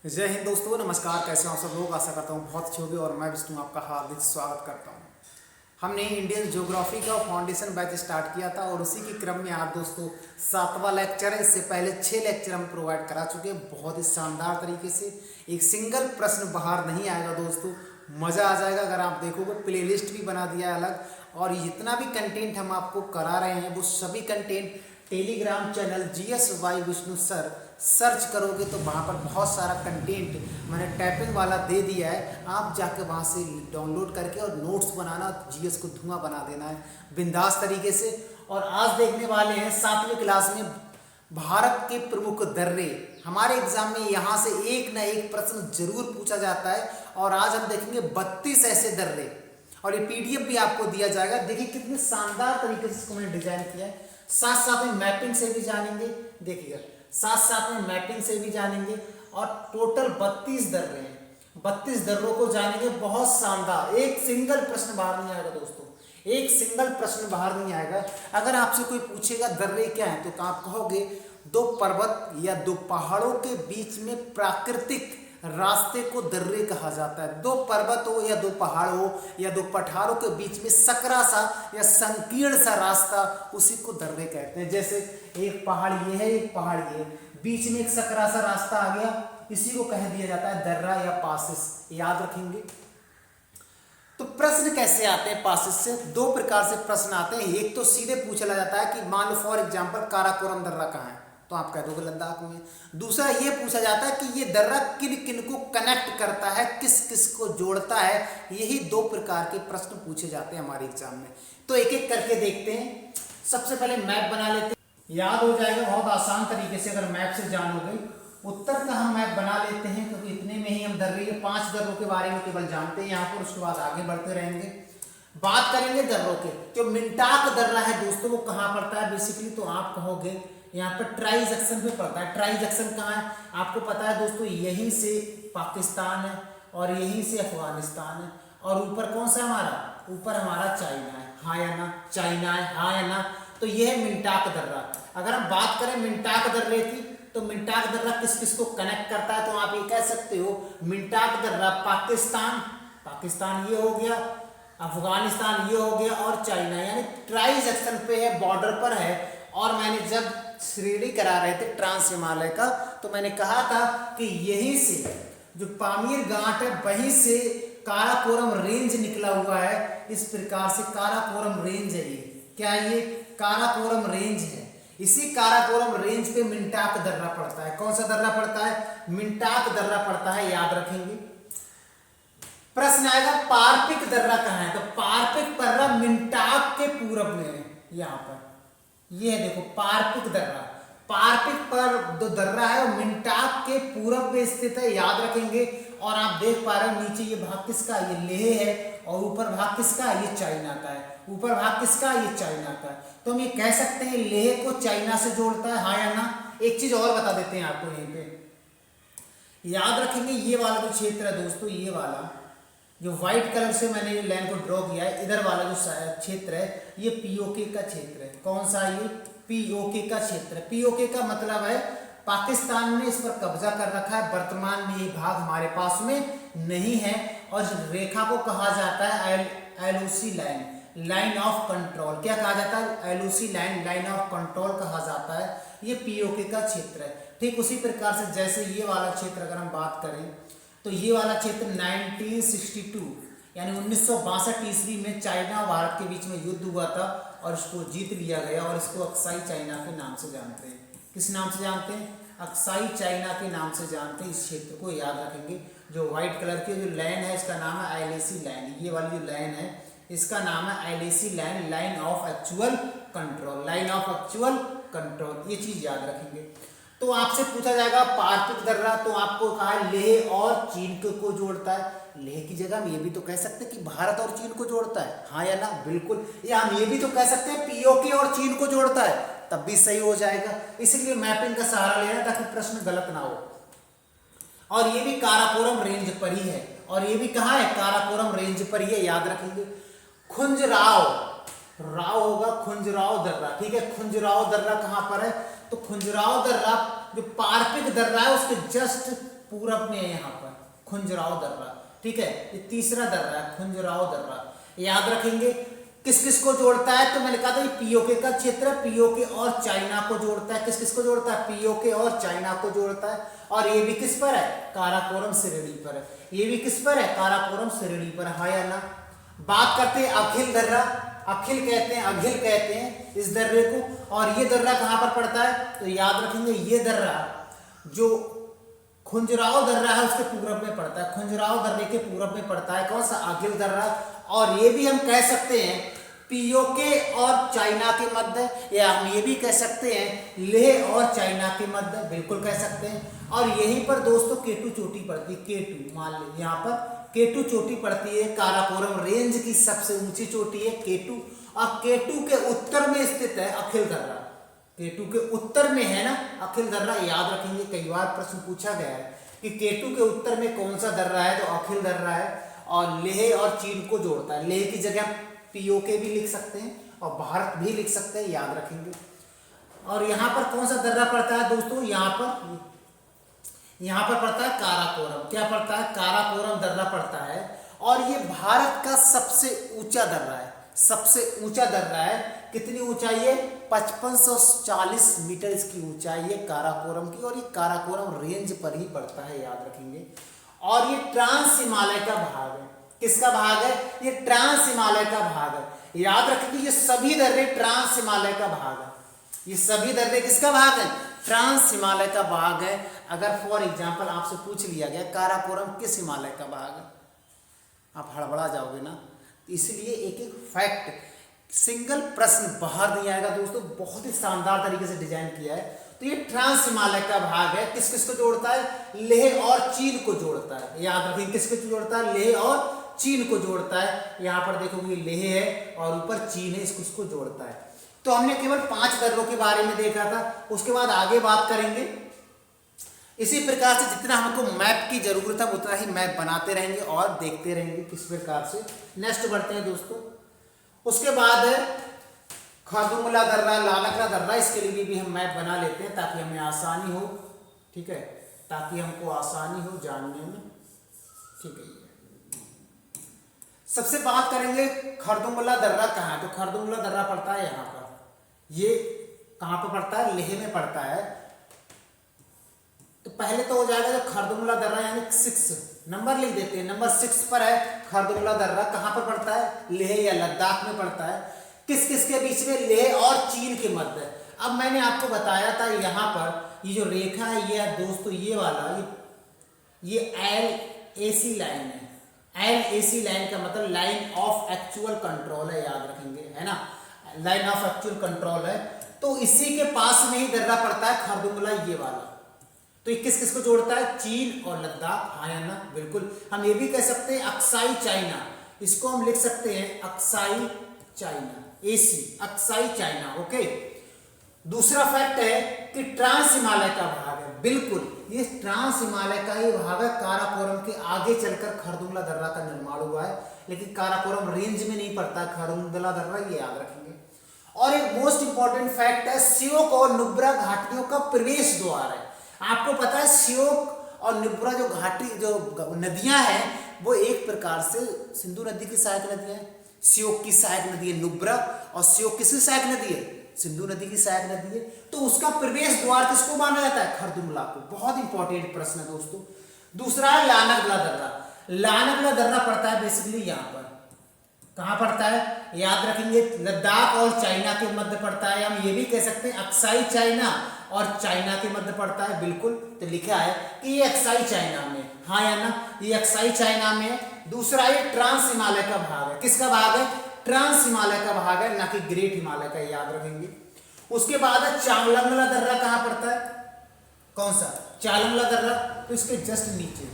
जय हिंद दोस्तों, नमस्कार। कैसे हो आप सब लोग? आशा करता हूँ बहुत अच्छे होंगे और मैं विष्णु आपका हार्दिक स्वागत करता हूँ। हमने इंडियन ज्योग्राफी का फाउंडेशन बैच स्टार्ट किया था और उसी के क्रम में आज दोस्तों 7वां लेक्चर है। इससे पहले 6 लेक्चर हम प्रोवाइड करा चुके हैं बहुत ही शानदार तरीके से। एक सिंगल प्रश्न बाहर नहीं आएगा दोस्तों, मज़ा आ जाएगा अगर आप देखोगे। प्लेलिस्ट भी बना दिया है अलग, और जितना भी कंटेंट हम आपको करा रहे हैं वो सभी content Telegram channel GSY Vishnu sir search करोगे तो वहाँ पर बहुत सारा कंटेंट मैंने टैपिंग वाला दे दिया है। आप जाके वहाँ से डाउनलोड करके और नोट्स बनाना, GS को धुआं बना देना है बिंदास तरीके से। और आज देखने वाले हैं 7वीं क्लास में भारत के प्रमुख दर्रे। हमारे एग्जाम में यहाँ से एक ना एक प्रश्न जरूर पूछा जाता है और आज हम देखेंगे 32 ऐसे दर्रे और ये PDF भी आपको दिया जाएगा। देखिए कितने शानदार तरीके से इसको मैंने डिजाइन किया है। साथ साथ में मैपिंग से भी जानेंगे, देखिएगा साथ साथ में मैपिंग से भी जानेंगे। और टोटल 32 दर्रे हैं, 32 दर्रों को जानेंगे। बहुत शानदार, एक सिंगल प्रश्न बाहर नहीं आएगा दोस्तों, एक सिंगल प्रश्न बाहर नहीं आएगा। अगर आपसे कोई पूछेगा दर्रे क्या है तो आप कहोगे दो पर्वत या दो पहाड़ों के बीच में प्राकृतिक रास्ते को दर्रे कहा जाता है। दो पर्वत हो या दो पहाड़ हो या दो पठारों के बीच में सकरा सा या संकीर्ण सा रास्ता, उसी को दर्रे कहते हैं। जैसे एक पहाड़ ये है, एक पहाड़ ये है, बीच में एक सकरा सा रास्ता आ गया, इसी को कह दिया जाता है दर्रा या पासिस। याद रखेंगे। तो प्रश्न कैसे आते हैं पासिस से? दो प्रकार से प्रश्न आते हैं। एक तो सीधे पूछा जाता है कि मान लो फॉर एग्जाम्पल काराकोरम दर्रा कहाँ है, तो आप कह दोगे लद्दाख में। दूसरा ये पूछा जाता है कि ये दर्रा किन किन को कनेक्ट करता है, किस किस को जोड़ता है। यही दो प्रकार के प्रश्न पूछे जाते हैं हमारे एग्जाम में। तो एक एक करके देखते हैं। सबसे पहले मैप बना लेते हैं, याद हो जाएगा बहुत आसान तरीके से अगर मैप से जानोगे। उत्तर का हम मैप बना लेते हैं क्योंकि इतने में ही हम दर्रे के 5 दर्रों के बारे में केवल जानते हैं यहाँ पर। उसके बाद आगे बढ़ते रहेंगे, बात करेंगे दर्रों के। जो मिंटाक दर्रा है दोस्तों वो कहाँ पड़ता है बेसिकली, तो आप कहोगे यहाँ पर ट्राई जंक्शन पे पड़ता है। ट्राई जंक्शन कहाँ है आपको पता है दोस्तों, यहीं से पाकिस्तान है और यहीं से अफगानिस्तान है और ऊपर कौन सा हमारा, ऊपर हमारा चाइना है। हाँ या ना, चाइना है, हाँ या ना। तो यह है मिंटाक दर्रा। अगर हम बात करें मिंटाक दर्रे की तो मिंटाक दर्रा किस किस को कनेक्ट करता है, तो आप ये कह सकते हो मिंटाक दर्रा पाकिस्तान ये हो गया, अफगानिस्तान ये हो गया और चाइना, यानी ट्राई जंक्शन पे है, बॉर्डर पर है। और मैंने जब श्रेणी करा रहे थे ट्रांस हिमालय का तो मैंने कहा था कि यहीं से जो पामीर घाट है वहीं से काराकोरम रेंज निकला हुआ है। इस प्रकार से काराकोरम रेंज है ये। क्या ये काराकोरम रेंज है? इसी काराकोरम रेंज पे मिंटाक दर्रा पड़ता है। कौन सा दर्रा पड़ता है? मिंटाक दर्रा पड़ता है, याद रखेंगे। प्रश्न आएगा पार्पिक दर्रा कहाँ है, तो पार्पिक दर्रा मिंटाक के पूरब में है। यहाँ पर ये है देखो पार्पिक दर्रा। पार्पिक पर जो दर्रा है वो मिंटाक के पूरब में स्थित है, याद रखेंगे। और आप देख पा रहे हो नीचे ये भाग किसका, ये लेह है, और ऊपर भाग किसका, ये चाइना का है। ऊपर भाग किसका, ये चाइना का है। तो हम ये कह सकते हैं लेह को चाइना से जोड़ता है, हाँ या ना। एक चीज और बता देते हैं आपको, यहीं पे याद रखेंगे ये वाला जो क्षेत्र है दोस्तों, ये वाला जो व्हाइट कलर से मैंने ये लाइन को ड्रॉ किया है, इधर वाला जो क्षेत्र है ये POK का क्षेत्र है। कौन सा, ये POK का क्षेत्र है। POK का मतलब है पाकिस्तान ने इस पर कब्जा कर रखा है। वर्तमान में ये भाग हमारे पास में नहीं है और इस रेखा को कहा जाता है LOC line, line of control. क्या कहा जाता है? LOC line, line of control कहा जाता है। ये POK का क्षेत्र है। ठीक उसी प्रकार से जैसे ये वाला क्षेत्र अगर हम बात करें तो ये वाला क्षेत्र 1962 यानी 1962 ईस्वी में चाइना और भारत के बीच में युद्ध हुआ था और इसको जीत लिया गया और इसको अक्साई चाइना के नाम से जानते हैं। किस नाम से जानते हैं? अक्साई चाइना के नाम से जानते हैं। इस क्षेत्र को याद रखेंगे। जो व्हाइट कलर की जो लाइन है इसका नाम है LAC लाइन। ये वाली जो लाइन है इसका नाम है LAC line, line of actual control, line of actual control. ये चीज याद रखेंगे। तो आपसे पूछा जाएगा पार्पिक दर्रा, तो आपको कहा है लेह और चीन को जोड़ता है। लेह की जगह हम ये भी तो कह सकते हैं कि भारत और चीन को जोड़ता है, हाँ या ना, बिल्कुल। या हम ये भी तो कह सकते हैं POK और चीन को जोड़ता है, तब भी सही हो जाएगा। इसलिए मैपिंग का सहारा लेना ताकि प्रश्न गलत ना हो। और ये भी काराकोरम रेंज पर ही है, और ये भी कहाँ है, काराकोरम रेंज पर ही है, याद रखेंगे। खुंजराव होगा, खुंजराव दर्रा, ठीक है। खुंजराव दर्रा कहाँ पर है, तो खुंजराव दर्रा जो पार्पिक दर्रा है उसके जस्ट पूरब में है यहाँ पर खुंजराव दर्रा, ठीक है। ये तीसरा दर्रा है खुंजराव दर्रा। याद रखेंगे किस किस को जोड़ता है, तो मैंने कहा था ये पीओके का क्षेत्र है, पीओके और चाइना को जोड़ता है। किस किस को जोड़ता है, पीओके और चाइना को जोड़ता है। और ये भी किस पर है, काराकोरम श्रेणी पर है। ये भी किस पर है, काराकोरम श्रेणी पर है, हाँ या ना। बात करते हैं अखिल दर्रा, अखिल कहते हैं, अखिल कहते हैं इस दर्रे को। और ये दर्रा कहाँ पर पड़ता है, तो याद रखेंगे ये दर्रा जो खुंजराव दर्रा है उसके पूरब में पड़ता है, खुंजराव दर्रे के पूरब में पड़ता है कौन सा, अखिल दर्रा। और ये भी हम कह सकते हैं पीओके और चाइना के मध्य, या हम ये भी कह सकते हैं लेह और चाइना के मध्य, बिल्कुल कह सकते हैं। और यहीं पर दोस्तों केटू चोटी पड़ती है, केटू मान लीजिए यहाँ पर केटू चोटी पड़ती है। काराकोरम रेंज की सबसे ऊंची चोटी है केटू, और केटू के उत्तर में स्थित है अखिल दर्रा। केटू के उत्तर में है ना अखिल दर्रा। याद रखेंगे कई बार प्रश्न पूछा गया है कि केटू के उत्तर में कौन सा दर्रा है, तो अखिल दर्रा है। और लेह और चीन को जोड़ता है। लेह की जगह पीओके भी लिख सकते हैं और भारत भी लिख सकते हैं, याद रखेंगे। और यहाँ पर कौन सा दर्रा पड़ता है दोस्तों, यहाँ पर पड़ता है काराकोरम। क्या पड़ता है, काराकोरम दर्रा पड़ता है। और ये भारत का सबसे ऊंचा दर्रा है, सबसे ऊंचा दर्रा है। कितनी ऊंचाई है, 5540 मीटर इसकी ऊंचाई है काराकोरम की। और ये काराकोरम रेंज पर ही पड़ता है, याद रखेंगे। और ये ट्रांस हिमालय का भाग है। किसका भाग है, ये ट्रांस हिमालय का भाग है। याद रखेंगे ये सभी दर्रे ट्रांस हिमालय का भाग है। ये सभी दर्रे किसका भाग है, ट्रांस हिमालय का भाग है। अगर फॉर एग्जांपल आपसे पूछ लिया गया काराकोरम किस हिमालय का भाग है, आप हड़बड़ा जाओगे ना। इसलिए एक एक फैक्ट सिंगल प्रश्न बाहर नहीं आएगा दोस्तों, बहुत ही शानदार तरीके से डिजाइन किया है। तो ये ट्रांस हिमालय का भाग है। किस किस को जोड़ता है, लेह और चीन को जोड़ता है। याद रखिए किस किस को जोड़ता है, लेह और चीन को जोड़ता है। यहाँ पर देखोगे लेह है और ऊपर चीन है, इसको जोड़ता है। तो हमने केवल 5 दर्रों के बारे में देखा था, उसके बाद आगे बात करेंगे। इसी प्रकार से जितना हमको मैप की जरूरत है उतना ही मैप बनाते रहेंगे और देखते रहेंगे किस प्रकार से। नेक्स्ट बढ़ते हैं दोस्तों। उसके बाद है खारदुंगला दर्रा, लालकड़ा दर्रा। इसके लिए भी हम मैप बना लेते हैं ताकि हमें आसानी हो, ठीक है, ताकि हमको आसानी हो जानने में, ठीक है। सबसे बात करेंगे खारदुंगला दर्रा कहाँ है, तो खारदुंगला दर्रा पड़ता है यहाँ पर। ये कहाँ पर पड़ता है, लेह में पड़ता है। तो पहले तो हो जाएगा जो खारदुंगला दर्रा यानी 6 नंबर लिख देते हैं, नंबर 6 पर है खारदुंगला दर्रा। कहाँ पर पड़ता है, लेह या लद्दाख में पड़ता है। किस किस के बीच में, लेह और चीन के मध्य। अब मैंने आपको बताया था यहाँ पर ये जो रेखा है ये दोस्तों ये वाला ये LAC लाइन है। LAC लाइन का मतलब लाइन ऑफ एक्चुअल कंट्रोल है, याद रखेंगे, है ना, लाइन ऑफ एक्चुअल कंट्रोल है। तो इसी के पास में ही दर्रा पड़ता है खारदुंगला ये वाला। तो ये किस किस को जोड़ता है, चीन और लद्दाख, हाँ या ना, बिल्कुल। हम ये भी कह सकते हैं अक्साई चाइना, इसको हम लिख सकते हैं Aksai China, AC Aksai China, okay. दूसरा फैक्ट है कि ट्रांस हिमालय का भाग है, बिल्कुल ये ट्रांस हिमालय का ही भाग है। काराकोरम के आगे चलकर खारदुंगला दर्रा का निर्माण हुआ है, लेकिन काराकोरम रेंज में नहीं पड़ता खारदुंगला दर्रा, ये याद रखेंगे। और एक मोस्ट इंपॉर्टेंट फैक्ट है श्योक और नुब्रा घाटियों का प्रवेश द्वार है। आपको पता है श्योक और नुब्रा जो घाटी जो नदियां हैं वो एक प्रकार से सिंधु नदी की सहायक नदियां हैं। श्योक की सहायक नदी है नुब्रा, और श्योक किसकी सहायक नदी है, सिंधु नदी की सहायक नदी है। तो उसका प्रवेश द्वार किसको माना जाता है, खारदुंगला को। बहुत इंपॉर्टेंट प्रश्न है दोस्तों। दूसरा है लानगला दर्रा। लानगला दर्रा पड़ता है बेसिकली यहाँ पर, कहाँ पड़ता है, याद रखेंगे लद्दाख और चाइना के मध्य पड़ता है। हम ये भी कह सकते हैं अक्साई चाइना और चाइना के मध्य पड़ता है, बिल्कुल। तो लिखा है कि ये अक्साई चाइना में, हाँ या ना, ये अक्साई चाइना में। दूसरा ये ट्रांस हिमालय का भाग है। किसका भाग है, ट्रांस हिमालय का भाग है, ना कि ग्रेट हिमालय का, याद रखेंगे। उसके बाद है चांगलांगला दर्रा। कहाँ पड़ता है, कौन सा, चांगलांगला दर्रा। तो इसके जस्ट नीचे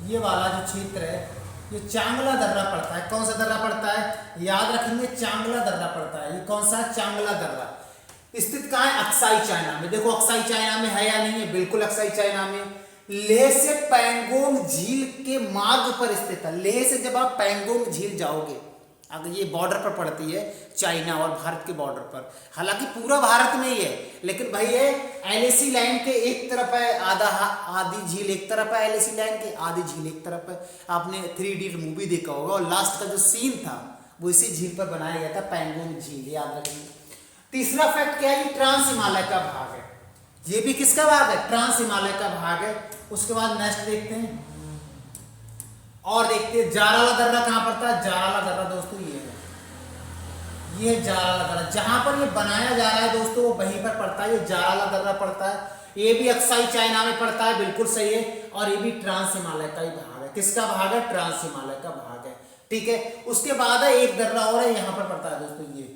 ये वाला जो क्षेत्र है ये चांगला दर्रा पड़ता है। कौन सा दर्रा पड़ता है, याद रखेंगे चांगला दर्रा पड़ता है। ये कौन सा, चांगला दर्रा। स्थित कहाँ है, अक्साई चाइना में। देखो अक्साई चाइना में है या नहीं है, बिल्कुल अक्साई चाइना में। लेह से पैंगोंग झील के मार्ग पर स्थित है। लेह से जब आप पैंगोंग झील जाओगे अगर ये बॉर्डर पर पड़ती है चाइना और भारत के बॉर्डर पर, हालांकि पूरा भारत में ही है, लेकिन भाई ये एलएसी लाइन के एक तरफ है आधी झील एक तरफ है, एलएसी लाइन के आधी झील एक तरफ है। आपने 3 इडियट मूवी देखा होगा और लास्ट का जो सीन था वो इसी झील पर बनाया गया था, पैंगोंग झील, याद रखिए। तीसरा फैक्ट क्या है कि ट्रांस हिमालय का भाग है, ये भी किसका भाग है, ट्रांस हिमालय का भाग है। उसके बाद नेक्स्ट देखते हैं और देखते हैं जाराला दर्रा कहां पड़ता है। जाराला दर्रा दोस्तों ये है जाराला दर्रा, जहां पर ये बनाया जा रहा है दोस्तों वो वहीं पर पड़ता है, ये जाराला दर्रा पड़ता है। ये भी अक्साई चाइना में पड़ता है, बिल्कुल सही है, और ये भी ट्रांस हिमालय का ही भाग है। किसका भाग है, ट्रांस हिमालय का भाग है, ठीक है। उसके बाद है एक दर्रा और है, यहां पर पड़ता है दोस्तों, ये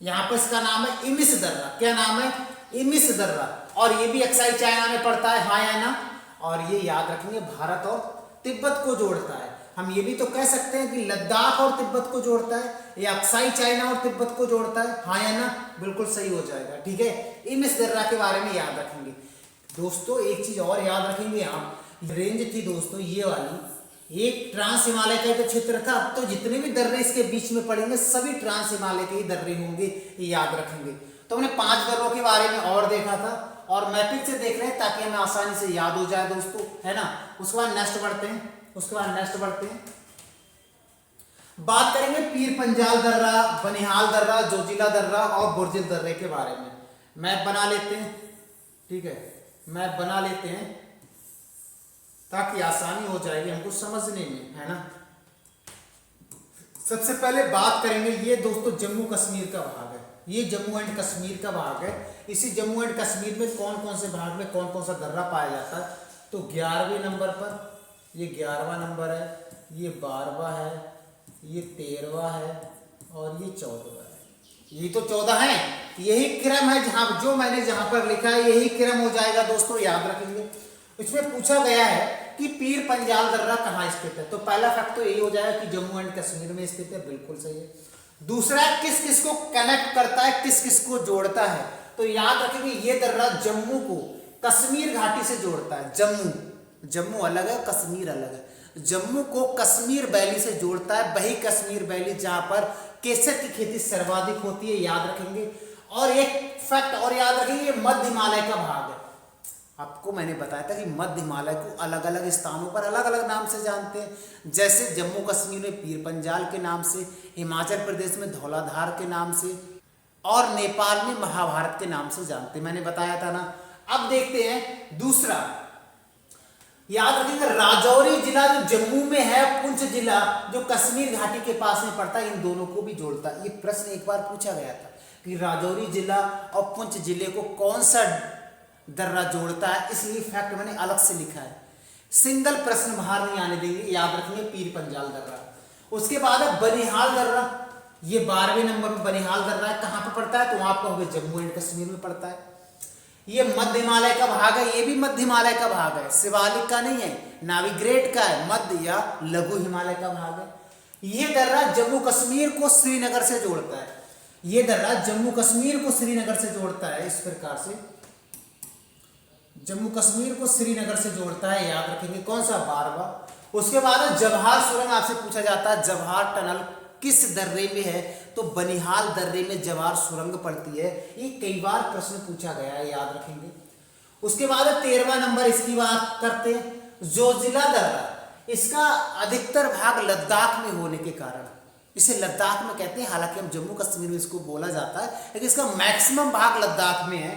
यहां पर इसका नाम है इमिस दर्रा। क्या नाम है, इमिस दर्रा, और ये भी अक्साई चाइना में पड़ता है, हाँ या ना। और ये याद रखेंगे भारत और तिब्बत को जोड़ता है। हम ये भी तो कह सकते हैं कि लद्दाख और तिब्बत को जोड़ता है, ये अक्साई चाइना और तिब्बत को जोड़ता है, हाँ या ना, बिल्कुल सही हो जाएगा, ठीक है। इमिस दर्रा के बारे में याद रखेंगे दोस्तों। एक चीज और याद रखेंगे आप, रेंज थी दोस्तों ये वाली, एक ट्रांस हिमालय का जो क्षेत्र था, तो जितने भी दर्रे इसके बीच में पड़ेंगे सभी ट्रांस हिमालय के ही दर्रे होंगे, ये याद रखेंगे। तो हमने 5 दर्रों के बारे में और देखा था और मैपिंग से देख रहे हैं ताकि हमें आसानी से याद हो जाए दोस्तों, है ना। उसके बाद नेक्स्ट बढ़ते हैं, बात करेंगे पीर पंजाल दर्रा, बनिहाल दर्रा, जोजिला दर्रा और बुर्जिल दर्रे के बारे में। मैप बना लेते हैं, ठीक है, मैप बना लेते हैं ताकि आसानी हो जाएगी हमको समझने में, है ना। सबसे पहले बात करेंगे, ये दोस्तों जम्मू कश्मीर का भाग है, ये जम्मू एंड कश्मीर का भाग है। इसी जम्मू एंड कश्मीर में कौन कौन से भाग में कौन कौन सा दर्रा पाया जाता है, तो 11वें नंबर पर ये 11वां नंबर है, ये 12वां है, ये 13वां है और ये 14वां है। ये तो 14 है, यही क्रम है जहां जो मैंने जहां पर लिखा है यही क्रम हो जाएगा दोस्तों, याद रखेंगे। इसमें पूछा गया है कि पीर पंजाल दर्रा कहाँ स्थित है, तो पहला फैक्ट तो यही हो जाएगा कि जम्मू एंड कश्मीर में स्थित है, बिल्कुल सही है। दूसरा, किस किस को कनेक्ट करता है, किस किस को जोड़ता है, तो याद रखेंगे ये दर्रा जम्मू को कश्मीर घाटी से जोड़ता है। जम्मू अलग है, कश्मीर अलग है। जम्मू को कश्मीर वैली से जोड़ता है, वही कश्मीर वैली जहां पर केसर की खेती सर्वाधिक होती है, याद रखेंगे। और एक फैक्ट और याद रखेंगे, ये मध्य हिमालय का भाग है। आपको मैंने बताया था कि मध्य हिमालय को अलग अलग स्थानों पर अलग अलग नाम से जानते हैं, जैसे जम्मू कश्मीर में पीर पंजाल के नाम से, हिमाचल प्रदेश में धौलाधार के नाम से और नेपाल में महाभारत के नाम से जानते हैं, मैंने बताया था ना। अब देखते हैं दूसरा, याद रखिएगा राजौरी जिला जो जम्मू में है, पुंछ जिला जो कश्मीर घाटी के पास में पड़ता है, इन दोनों को भी जोड़ता है। ये प्रश्न एक बार पूछा गया था कि राजौरी जिला और पुंछ जिले को कौन सा दर्रा जोड़ता है, इसलिए फैक्ट मैंने अलग से लिखा है। सिंगल प्रश्न बाहर नहीं आने देंगे, याद रखेंगे पीर पंजाल दर्रा। उसके बाद है बनिहाल दर्रा, ये 12वें नंबर पर बनिहाल दर्रा है, कहां पर पड़ता है, तो आपका होगा जम्मू एंड कश्मीर में पड़ता है। ये मध्य हिमालय का भाग है, ये भी मध्य हिमालय का भाग है, शिवालिक का नहीं है, नाविग्रेट का है, मध्य या लघु हिमालय का भाग है। ये दर्रा जम्मू कश्मीर को श्रीनगर से जोड़ता है, ये दर्रा जम्मू कश्मीर को श्रीनगर से जोड़ता है, इस प्रकार से जम्मू कश्मीर को श्रीनगर से जोड़ता है, याद रखेंगे। कौन सा, 12वां। उसके बाद जवाहर सुरंग आपसे पूछा जाता है, जवाहर टनल किस दर्रे में है, तो बनिहाल दर्रे में जवाहर सुरंग पड़ती है। ये कई बार प्रश्न पूछा गया है, याद रखेंगे। उसके बाद 13वां नंबर, इसकी बात करते हैं जोजिला दर्रा। इसका अधिकतर भाग लद्दाख में होने के कारण इसे लद्दाख में कहते हैं, हालांकि हम जम्मू कश्मीर में इसको बोला जाता है, लेकिन इसका मैक्सिमम भाग लद्दाख में है।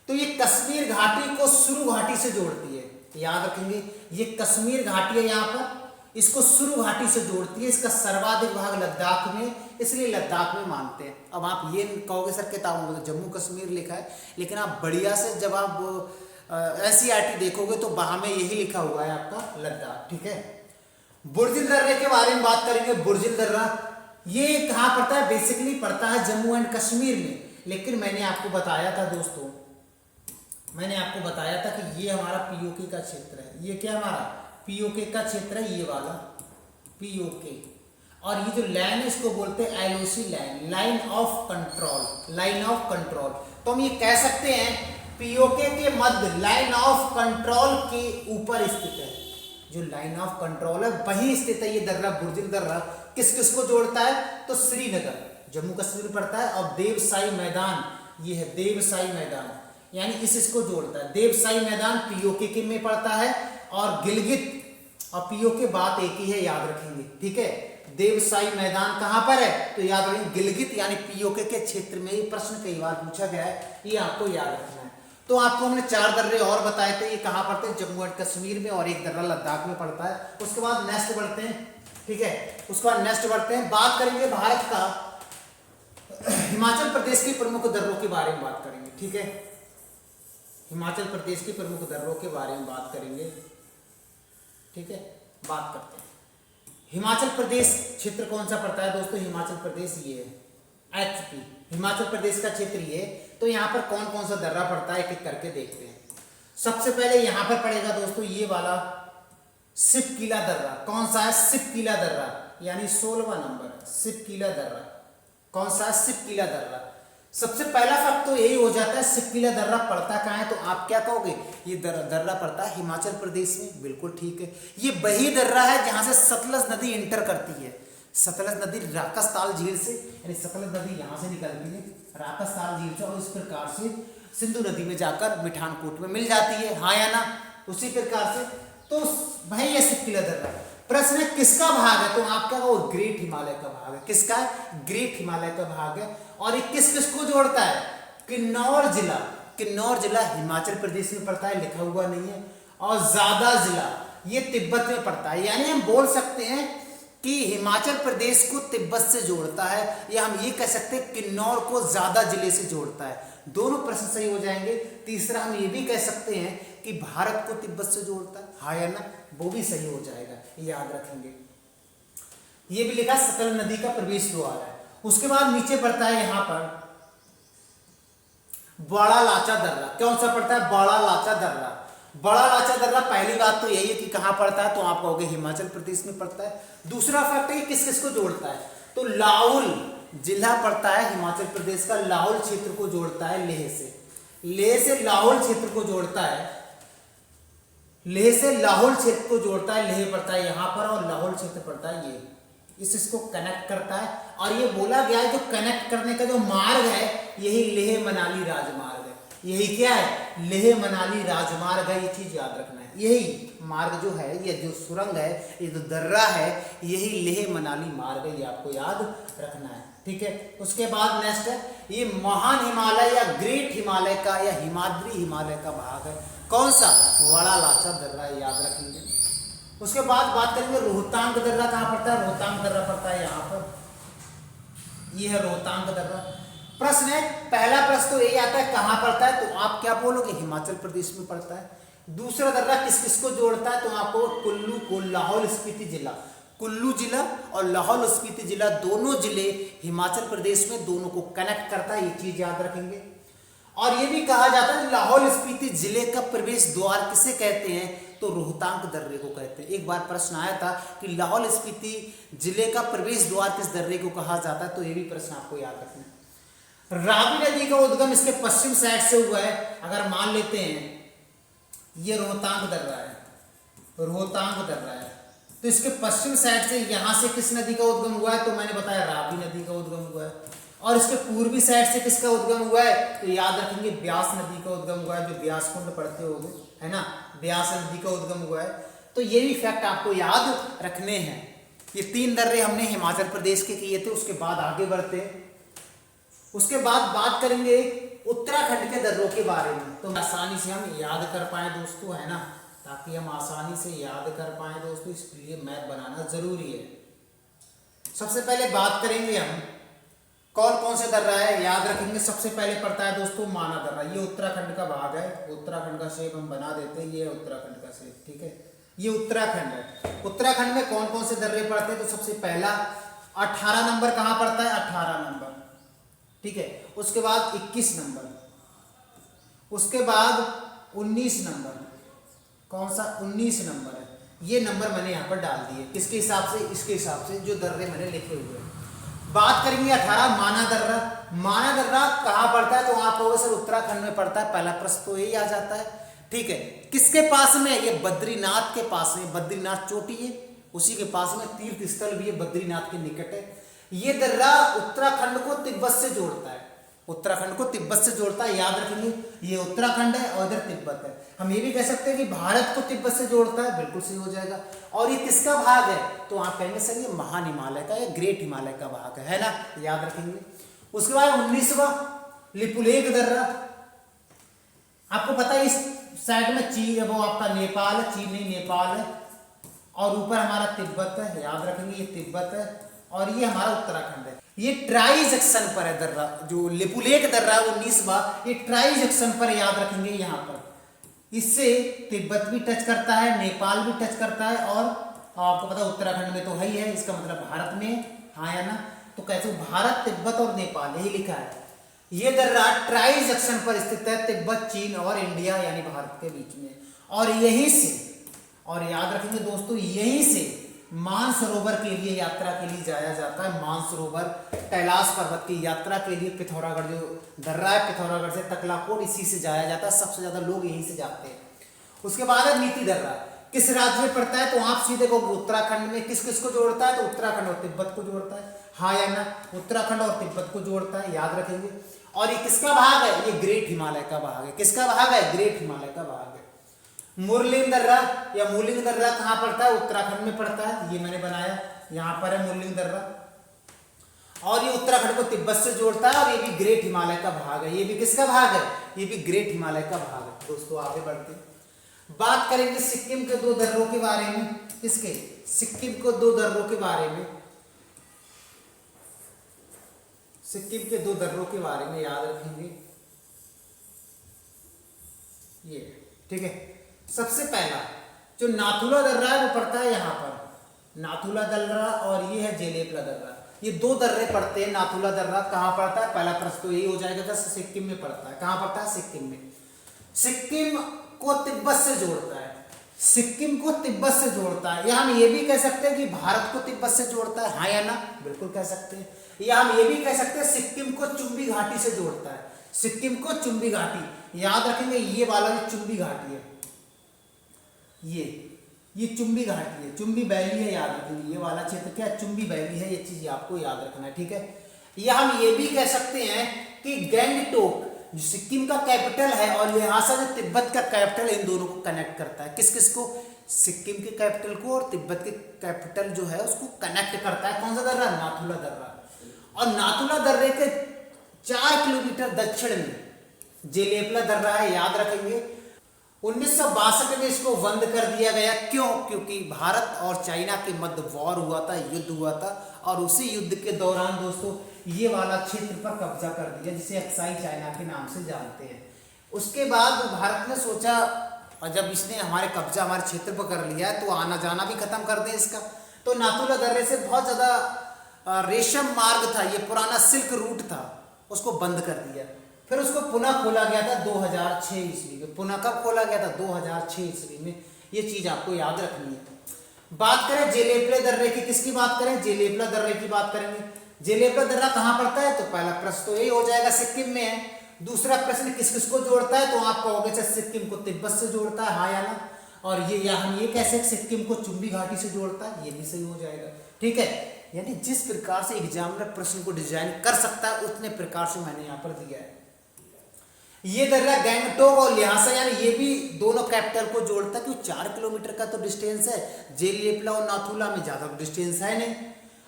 तो ये कश्मीर घाटी को सुरु घाटी से जोड़ती है, याद रखेंगे। ये कश्मीर घाटी है, यहाँ पर इसको सुरु घाटी से जोड़ती है। इसका सर्वाधिक भाग लद्दाख में, इसलिए लद्दाख में मानते हैं। अब आप ये कहोगे सर किताबों में तो जम्मू कश्मीर लिखा है, लेकिन आप बढ़िया से जब आप NCERT देखोगे तो वहां में यही लिखा हुआ है आपका लद्दाख, ठीक है। बुर्जिल दर्रे के बारे में बात करेंगे। बुर्जिल दर्रा ये कहाँ पड़ता है, बेसिकली पड़ता है जम्मू एंड कश्मीर में, लेकिन मैंने आपको बताया था दोस्तों, मैंने आपको बताया था कि ये हमारा POK का क्षेत्र है। ये क्या हमारा POK का क्षेत्र है, ये वाला POK। और ये जो लाइन है इसको बोलते हैं LOC line, line of control, line of control. तो हम ये कह सकते हैं POK के मध्य लाइन ऑफ कंट्रोल के ऊपर स्थित है। जो लाइन ऑफ कंट्रोल है वहीं स्थित है ये दर्रा, बुर्जिल दर्रा। किस किस को जोड़ता है? तो श्रीनगर जम्मू कश्मीर में पड़ता है, और देवसाई मैदान, ये है देवसाई मैदान, यानी इसको जोड़ता है। देवसाई मैदान पीओके के में पड़ता है, और गिलगित और पीओके बात एक ही है, याद रखेंगे, ठीक है। देवसाई मैदान कहां पर है? तो याद रखेंगे गिलगित यानी पीओके के क्षेत्र में। ये प्रश्न कई बार पूछा गया है, ये आपको याद रखना है। तो आपको हमने 4 दर्रे और बताए थे, ये कहां पड़ते हैं? जम्मू एंड कश्मीर में, और एक दर्रा लद्दाख में पड़ता है। उसके बाद नेक्स्ट बढ़ते हैं, ठीक है, उसके बाद नेक्स्ट बढ़ते हैं, बात करेंगे भारत का हिमाचल प्रदेश के प्रमुख दर्रों के बारे में बात करेंगे, ठीक है। हिमाचल प्रदेश के प्रमुख दर्रों के बारे में बात करेंगे, ठीक है। बात करते हैं हिमाचल प्रदेश क्षेत्र कौन सा पड़ता है दोस्तों? हिमाचल प्रदेश ये है एचपी, हिमाचल प्रदेश का क्षेत्र ये। तो यहाँ पर कौन कौन सा दर्रा पड़ता है एक एक करके देखते हैं। सबसे पहले यहाँ पर पड़ेगा दोस्तों ये वाला सिपकीला दर्रा। कौन सा है? सिपकीला दर्रा, यानी 16वां नंबर सिपकीला दर्रा। कौन सा है? सिपकीला दर्रा। सबसे पहला फैक्ट तो यही हो जाता है, सिपकीला दर्रा पड़ता कहाँ है? तो आप क्या कहोगे? ये दर्रा पड़ता है हिमाचल प्रदेश में, बिल्कुल ठीक है। ये वही दर्रा है जहां से सतलज नदी इंटर करती है। सतलज नदी राकसताल झील से, यानी सतलज नदी यहाँ से निकलती है राकसताल झील से, और इस प्रकार से सिंधु नदी में जाकर मिठानकोट में मिल जाती है, हाँ या ना? उसी प्रकार से तो भाई ये सिपकीला दर्रा। प्रश्न है किसका भाग है? तो आप क्या कहो? ग्रेट हिमालय का भाग है। किसका है? ग्रेट हिमालय का भाग है। और ये किस किस को जोड़ता है? किन्नौर जिला, किन्नौर जिला हिमाचल प्रदेश में पड़ता है, लिखा हुआ नहीं है। और ज़्यादा जिला ये तिब्बत में पड़ता है, यानी हम बोल सकते हैं कि हिमाचल प्रदेश को तिब्बत से जोड़ता है, या हम ये कह सकते हैं किन्नौर को ज़्यादा जिले से जोड़ता है। दोनों प्रश्न सही हो जाएंगे। तीसरा हम ये भी कह सकते हैं कि भारत को तिब्बत से जोड़ता है, हाँ या ना? वो भी सही हो जाएगा, याद रखेंगे। ये भी लिखा सतलज नदी का प्रवेश द्वार है। उसके बाद नीचे पड़ता है यहाँ पर बड़ा लाचा दर्रा। कौन सा पड़ता है? बड़ा लाचा दर्रा। बड़ा लाचा दर्रा, पहली बात तो यही है कि कहाँ पड़ता है? तो आप कहोगे हिमाचल प्रदेश में पड़ता है। दूसरा फैक्ट है किस किस को जोड़ता है? तो लाहौल जिला पड़ता है हिमाचल प्रदेश का, लाहौल क्षेत्र को जोड़ता है लेह से। लेह से लाहौल क्षेत्र को जोड़ता है, लेह से लाहौल क्षेत्र को जोड़ता है। लेह पड़ता है यहाँ पर, और लाहौल क्षेत्र पड़ता है ये, इसको कनेक्ट करता है। और ये बोला गया है जो कनेक्ट करने का जो मार्ग है यही लेह मनाली राजमार्ग है। यही क्या है? लेह मनाली राजमार्ग है, ये चीज याद रखना है। यही मार्ग जो है, ये जो सुरंग है, ये जो दर्रा है, यही लेह मनाली मार्ग है, ये आपको याद रखना है, ठीक है। उसके बाद नेक्स्ट है ये महान हिमालय या ग्रेट हिमालय का या हिमाद्री हिमालय का भाग है। कौन सा? बड़ा लाचा दर्रा, याद रखेंगे। उसके बाद बात करेंगे रोहतांग दर्रा कहाँ पड़ता है? रोहतांग दर्रा पड़ता है यहाँ पर, ये है रोहतांग दर्रा। प्रश्न है, पहला प्रश्न तो यही आता है कहाँ पड़ता है? तो आप क्या बोलोगे? हिमाचल प्रदेश में पड़ता है। दूसरा दर्रा किस किस को जोड़ता है? तो आपको कुल्लू को लाहौल स्पीति जिला, कुल्लू जिला और लाहौल स्पीति जिला दोनों जिले हिमाचल प्रदेश में, दोनों को कनेक्ट करता है, ये चीज याद रखेंगे। और ये भी कहा जाता है लाहौल स्पीति जिले का प्रवेश द्वार किसे कहते हैं? तो रोहतांग दर्रे को कहते हैं। एक बार प्रश्न आया था कि लाहौल स्पीति जिले का प्रवेश द्वार किस दर्रे को कहा जाता है, तो ये भी प्रश्न आपको याद रखना है। रावी नदी का उद्गम इसके पश्चिम साइड से हुआ है। अगर मान लेते हैं ये रोहतांग दर्रा है, रोहतांग दर्रा है, तो इसके पश्चिम साइड से यहां से किस नदी का उद्गम हुआ है? तो मैंने बताया रावी नदी का उद्गम हुआ है। और इसके पूर्वी साइड से किसका उद्गम हुआ है? तो याद रखेंगे ब्यास नदी का उद्गम हुआ है, जो ब्यास कुंड पढ़ते होंगे, है ना, ब्यास नदी का उद्गम हुआ है। तो ये भी फैक्ट आपको याद रखने हैं। ये 3 दर्रे हमने हिमाचल प्रदेश के किए थे। उसके बाद आगे बढ़ते हैं, उसके बाद बात करेंगे उत्तराखंड के दर्रों के बारे में, तो आसानी से हम याद कर पाए दोस्तों, है ना, ताकि हम आसानी से याद कर पाए दोस्तों, इसके लिए मैप बनाना जरूरी है। सबसे पहले बात करेंगे हम कौन कौन से दर्रा है, याद रखेंगे। सबसे पहले पड़ता है दोस्तों माना दर्रा, ये उत्तराखंड का भाग है। उत्तराखंड का शेप हम बना देते हैं, ये उत्तराखंड का शेप, ठीक है, ये उत्तराखंड है। उत्तराखंड में कौन कौन से दर्रे पड़ते हैं? तो सबसे पहला 18 नंबर कहाँ पड़ता है? 18 नंबर, ठीक है। उसके बाद 21 नंबर, उसके बाद 19 नंबर, कौन सा? 19 नंबर है। ये नंबर मैंने यहाँ पर डाल दिए, किसके हिसाब से? इसके हिसाब से जो दर्रे मैंने लिखे हुए हैं। बात करेंगे 18 माना दर्रा। माना दर्रा कहाँ पड़ता है? तो आप कहोगे सर उत्तराखंड में पड़ता है, पहला प्रश्न तो यही आ जाता है, ठीक है। किसके पास में? ये बद्रीनाथ के पास में, बद्रीनाथ चोटी है, उसी के पास में तीर्थ स्थल भी है, बद्रीनाथ के निकट है। ये दर्रा उत्तराखंड को तिब्बत से जोड़ता है, उत्तराखंड को तिब्बत से जोड़ता है, याद रखेंगे। ये उत्तराखंड है और इधर तिब्बत है। हम ये भी कह सकते हैं कि भारत को तिब्बत से जोड़ता है, बिल्कुल सही हो जाएगा। और ये किसका भाग है? तो आप कहेंगे सर ये महान हिमालय का या ग्रेट हिमालय का भाग है ना, याद रखेंगे। उसके बाद 19वां लिपुलेख दर्रा। आपको पता है इस साइड में चीन, वो आपका नेपाल है, चीन नहीं नेपाल है, और ऊपर हमारा तिब्बत है, याद रखेंगे ये तिब्बत है, और ये हमारा उत्तराखंड है। ये ट्राई जंक्शन पर है दर्रा, जो लिपुलेख दर्रा 19वां, ये ट्राई जंक्शन पर, याद रखेंगे यहाँ पर। इससे तिब्बत भी टच करता है, नेपाल भी टच करता है, और आपको पता उत्तराखंड में तो है ही है, इसका मतलब भारत में, हाँ या ना। तो कैसे भारत, तिब्बत और नेपाल, यही लिखा है। ये दर्रा ट्राई जंक्शन पर स्थित है, तिब्बत, चीन और इंडिया यानी भारत के बीच में। और यहीं से, और याद रखेंगे दोस्तों, यहीं से मानसरोवर के लिए यात्रा के लिए जाया जाता है। मानसरोवर कैलाश पर्वत की यात्रा के लिए पिथौरागढ़ जो दर्रा है, पिथौरागढ़ से तकलाकोट, इसी से जाया जाता है। सबसे ज्यादा लोग यहीं से जाते हैं। उसके बाद है नीति दर्रा। किस राज्य में पड़ता है? तो आप सीधे को उत्तराखंड में। किस किस को जोड़ता है? तो उत्तराखंड और तिब्बत को जोड़ता है, हाँ या ना, उत्तराखंड और तिब्बत को जोड़ता है, याद रखेंगे। और ये किसका भाग है? ये ग्रेट हिमालय का भाग है। किसका भाग है? ग्रेट हिमालय का भाग है। मुरलिंग दर्रा या मूलिंग दर्रा कहाँ पड़ता है? उत्तराखंड में पड़ता है। ये मैंने बनाया, यहाँ पर है मुरलिंग दर्रा, और ये उत्तराखंड को तिब्बत से जोड़ता है, और ये भी ग्रेट हिमालय का भाग है। ये भी किसका भाग है? ये भी ग्रेट हिमालय का भाग है। दोस्तों आगे बढ़ते बात करेंगे सिक्किम के 2 दर्रों के बारे में। किसके? सिक्किम को 2 दर्रों के बारे में, सिक्किम के 2 दर्रों के बारे में याद रखेंगे ये, ठीक है। सबसे पहला जो नाथुला दर्रा है वो पड़ता है यहाँ पर, नाथुला दर्रा, और ये है जेलेपला दर्रा। ये 2 दर्रे पड़ते हैं। नाथुला दर्रा कहाँ पड़ता है? पहला प्रश्न तो यही हो जाएगा कि सिक्किम में पड़ता है। कहाँ पड़ता है? सिक्किम में। सिक्किम को तिब्बत से जोड़ता है, सिक्किम को तिब्बत से जोड़ता है। या हम ये भी कह सकते हैं कि भारत को तिब्बत से जोड़ता है, हाँ या ना, बिल्कुल कह सकते हैं। या हम ये भी कह सकते हैं सिक्किम को चुंबी घाटी से जोड़ता है, सिक्किम को चुंबी घाटी, याद रखेंगे। ये वाला जो चुंबी घाटी है, ये चुंबी घाटी है, चुंबी वैली है, याद रखेंगे। ये वाला क्षेत्र क्या है? चुंबी वैली है। ये चीज आपको याद रखना है, ठीक है। या हम ये भी कह सकते हैं कि गैंगटोक जो सिक्किम का कैपिटल है और लहासा जो तिब्बत का कैपिटल है, इन दोनों को कनेक्ट करता है। किस किस को? सिक्किम के कैपिटल को और तिब्बत के कैपिटल जो है उसको कनेक्ट करता है। कौन सा दर्रा? नाथुला दर्रा। और नाथुला दर्रे के 4 किलोमीटर दक्षिण में जेलेपला दर्रा है, याद रखेंगे। 1962 में इसको बंद कर दिया गया। क्यों? क्योंकि भारत और चाइना के मध्य वॉर हुआ था, युद्ध हुआ था, और उसी युद्ध के दौरान दोस्तों ये वाला क्षेत्र पर कब्जा कर दिया, जिसे अक्साई चाइना के नाम से जानते हैं। उसके बाद भारत ने सोचा, और जब इसने हमारे कब्जा हमारे क्षेत्र पर कर लिया है तो आना जाना भी खत्म कर दें इसका। तो नाथुला दर्रे से बहुत ज़्यादा रेशम मार्ग था, ये पुराना सिल्क रूट था, उसको बंद कर दिया। फिर उसको पुनः खोला गया था 2006 ईस्वी में। पुनः कब खोला गया था? 2006 ईस्वी में। ये चीज़ आपको याद रखनी है। बात करें जेलेपला दर्रे की, किसकी बात करें? जेलेपला दर्रे की बात करेंगे। जेलेपला दर्रा कहाँ पड़ता है? तो पहला प्रश्न तो यही हो जाएगा, सिक्किम में है। दूसरा प्रश्न किस किस को जोड़ता है? तो आप कहोगे सर सिक्किम को तिब्बत से जोड़ता है, हाँ या ना। और ये या हम ये कैसे सिक्किम को चुंबी घाटी से जोड़ता है, ये भी सही हो जाएगा, ठीक है। यानी जिस प्रकार से एग्जामिनर प्रश्न को डिजाइन कर सकता है उतने प्रकार से मैंने यहाँ पर दिया है। ये दर्रा गैंगटोक और ल्हासा यानी ये भी दोनों कैपिटल को जोड़ता है, क्योंकि 4 किलोमीटर का तो डिस्टेंस है। जेलेपला और नाथुला में ज्यादा डिस्टेंस है नहीं।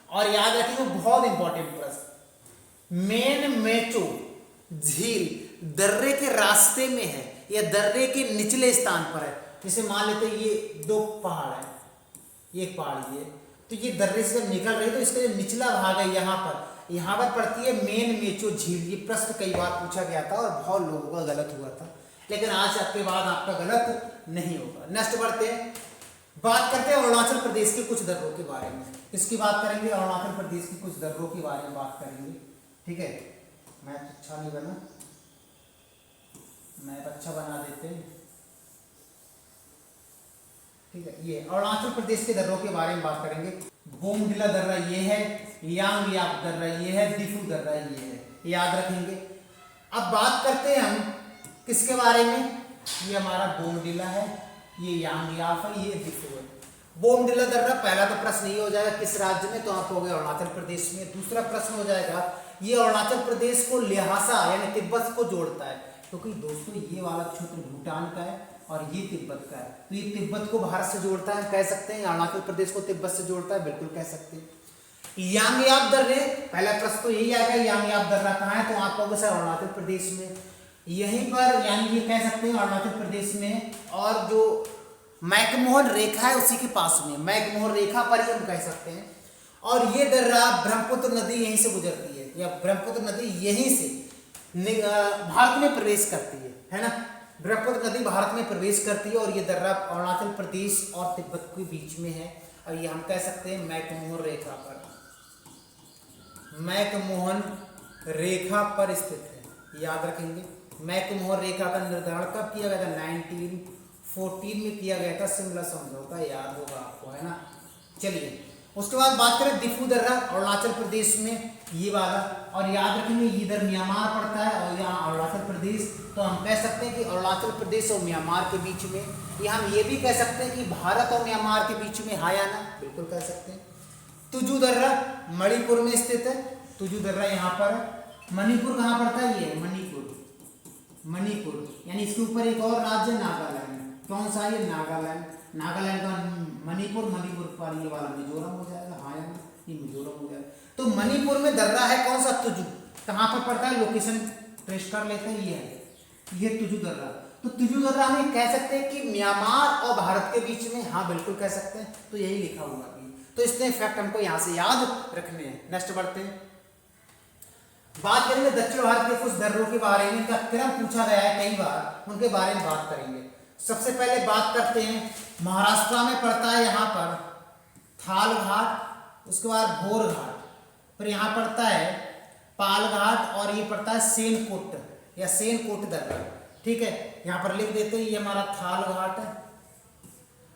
और याद रखिए बहुत इंपॉर्टेंट प्रश्न, मेन मेचो झील दर्रे के रास्ते में है या दर्रे के निचले स्थान पर है। जैसे मान लेते हैं ये 2 पहाड़ है, एक पहाड़ ये, तो ये दर्रे से जब निकल रही है तो इसका जो निचला भाग है यहाँ पर पड़ती है मेन मेचो झील। ये प्रश्न कई बार पूछा गया था और बहुत लोगों का गलत हुआ था, लेकिन आज आपके बाद आपका गलत नहीं होगा। नेक्स्ट बढ़ते हैं, बात करते हैं अरुणाचल प्रदेश के कुछ दर्रों के बारे में। किसकी बात करेंगे? अरुणाचल प्रदेश की कुछ दर्रों के बारे में बात करेंगे, ठीक है। मैप अच्छा नहीं बना, मैप अच्छा बना देते हैं, ठीक है। ये अरुणाचल प्रदेश के दर्रों के बारे में बात करेंगे। बोमडिला दर्रा ये है, यांगयाप दर्रा ये है, दिफू दर्रा ये है, याद रखेंगे। अब बात करते हैं हम किसके बारे में? ये हमारा बोमडिला है, ये यांगयाप है, ये दिफू है। बोमडिला दर्रा पहला तो प्रश्न ये हो जाएगा किस राज्य में, तो आप हो गए अरुणाचल प्रदेश में। दूसरा प्रश्न हो जाएगा ये अरुणाचल प्रदेश को ल्हासा यानी तिब्बत को जोड़ता है, क्योंकि दोस्तों ये वाला क्षेत्र भूटान का है और ये तिब्बत का है, तो ये तिब्बत को भारत से जोड़ता है, कह सकते हैं। अरुणाचल प्रदेश को तिब्बत से जोड़ता है, बिल्कुल कह सकते हैं। यांगयाप दर्रे, पहला प्रश्न तो यही आएगा, यांगयाप दर्रा कहाँ है, तो आप कहोगे सर अरुणाचल प्रदेश में, यहीं पर, यानी ये कह सकते हैं अरुणाचल प्रदेश में। और जो मैकमोहन रेखा है उसी के पास में, मैकमोहन रेखा पर ही हम कह सकते हैं। और ये दर्रा ब्रह्मपुत्र नदी यहीं से गुजरती है, या ब्रह्मपुत्र नदी यहीं से भारत में प्रवेश करती है ना। ब्रह्मपुत्र नदी भारत में प्रवेश करती है और ये दर्रा अरुणाचल प्रदेश और तिब्बत के बीच में है, और ये हम कह सकते हैं मैकमोहन रेखा पर, मैकमोहन रेखा पर स्थित है, याद रखेंगे। मैकमोहन रेखा का निर्धारण कब किया गया था, 1914 में किया गया था, शिमला समझौता, याद होगा आपको, है ना। चलिए उसके बाद बात करें दिफू दर्रा, अरुणाचल प्रदेश में ये वाला, और याद रखेंगे इधर म्यांमार पड़ता है और यहाँ अरुणाचल प्रदेश, तो हम कह सकते हैं कि अरुणाचल प्रदेश और म्यांमार के बीच में, या हम ये भी कह सकते हैं कि भारत और म्यांमार के बीच में, हाँ या ना, बिल्कुल कह सकते हैं। तुजू दर्रा मणिपुर में स्थित है, तुजू दर्रा यहाँ पर है। मणिपुर कहाँ पड़ता है, ये मणिपुर, मणिपुर यानी इसके ऊपर एक और राज्य नागालैंड, कौन सा, ये नागालैंड, नागालैंड का मणिपुर, मणिपुर पर ये वाला मिजोरम हो जाएगा, हाँ या ना, ये मिजोरम हो जाएगा। तो मणिपुर में दर्रा है कौन सा, तुजू, कहाँ पर पड़ता है, लोकेशन ट्रेस कर लेते हैं, ये है, ये तुजू दर्रा। तो तुजू दर्रा हम कह सकते हैं कि म्यांमार और भारत के बीच में, हाँ बिल्कुल कह सकते हैं, तो यही लिखा हुआ है। तो इतने फैक्ट हमको यहाँ से याद रखने हैं। नेक्स्ट बढ़ते हैं, बात करेंगे दक्षिण भारत के कुछ दर्रों के बारे में, इनका क्रम पूछा गया है कई बार, उनके बारे में बात करेंगे। सबसे पहले बात करते हैं, महाराष्ट्र में पड़ता है यहाँ पर थाल घाट, उसके बाद भोर घाट, फिर यहाँ पड़ता है पाल घाट, और ये पड़ता है सेनकोट या सेनकोट दर्रा, ठीक है। यहाँ पर लिख देते हैं, ये हमारा थाल घाट है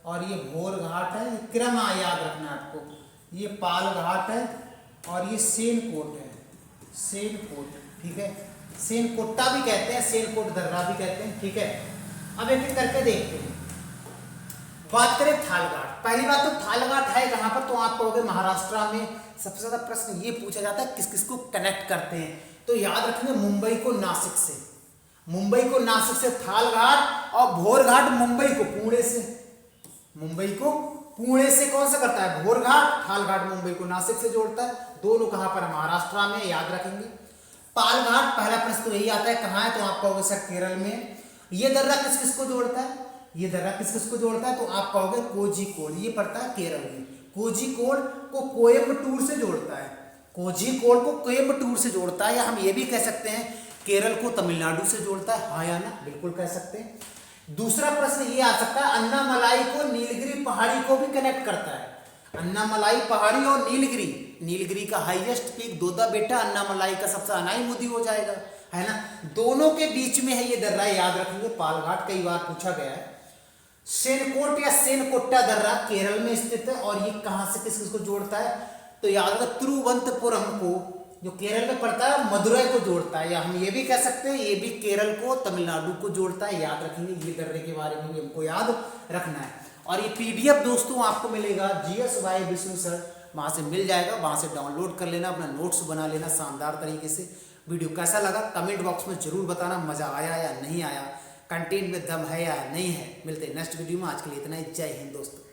और ये भोर घाट है, ये क्रम याद रखना आपको, ये पाल घाट है और ये सेनकोट है, सेनकोट, ठीक है, सेनकोटा भी कहते हैं, सेनकोट दर्रा भी कहते हैं, ठीक है। अब एक एक करके देखते हैं। बात करें थालघाट, पहली बात तो थालघाट है कहाँ पर, तो आप कहोगे महाराष्ट्र में। सबसे ज्यादा प्रश्न ये पूछा जाता है किस किस को कनेक्ट करते हैं, तो याद रखेंगे मुंबई को नासिक से, मुंबई को नासिक से थालघाट, और भोर घाट मुंबई को पुणे से, मुंबई को पुणे से कौन सा करता है, भोर घाट, थालघाट मुंबई को नासिक से जोड़ता है, दोनों कहाँ पर, महाराष्ट्र में, याद रखेंगे। पाल घाट, पहला प्रश्न तो यही आता है कहाँ है, तो आप कहोगे सर केरल में। ये दर्रा किस किस को जोड़ता है, ये दर्रा किस किस को जोड़ता है, तो आप कहोगे कोझिकोड, ये पड़ता है केरल में। कोझिकोड को कोयम्बटूर से जोड़ता है, कोझिकोड को कोयम्बटूर से जोड़ता है, या हम ये भी कह सकते हैं केरल को तमिलनाडु से जोड़ता है, हाँ या ना, बिल्कुल कह सकते हैं। दूसरा प्रश्न ये आ सकता है, अन्नामलाई को नीलगिरी पहाड़ी को भी कनेक्ट करता है, अन्नामलाई पहाड़ी और नीलगिरी, नीलगिरी का हाईएस्ट पीक दोदा बेटा, अन्नामलाई का सबसे अनाई मुदी हो जाएगा, है ना, दोनों के बीच में है ये दर्रा, याद रखेंगे। पालघाट कई बार पूछा गया है। सेनकोट या सेनकोट्टा दर्रा केरल में स्थित है, और ये कहां से किस किस को जोड़ता है, तो याद रखें तिरुवनंतपुरम को, जो केरल में पड़ता है, मदुरई को जोड़ता है, या हम ये भी कह सकते हैं ये भी केरल को तमिलनाडु को जोड़ता है, याद रखेंगे। ये दर्रे के बारे में भी हमको याद रखना है। और ये पीडीएफ दोस्तों आपको मिलेगा जीएस वाई विष्णु सर, वहाँ से मिल जाएगा, वहाँ से डाउनलोड कर लेना, अपना नोट्स बना लेना शानदार तरीके से। वीडियो कैसा लगा कमेंट बॉक्स में जरूर बताना, मज़ा आया या नहीं आया, कंटेंट में दम है या नहीं है। मिलते हैं नेक्स्ट वीडियो में, आज के लिए इतना ही, जय हिंद दोस्तों।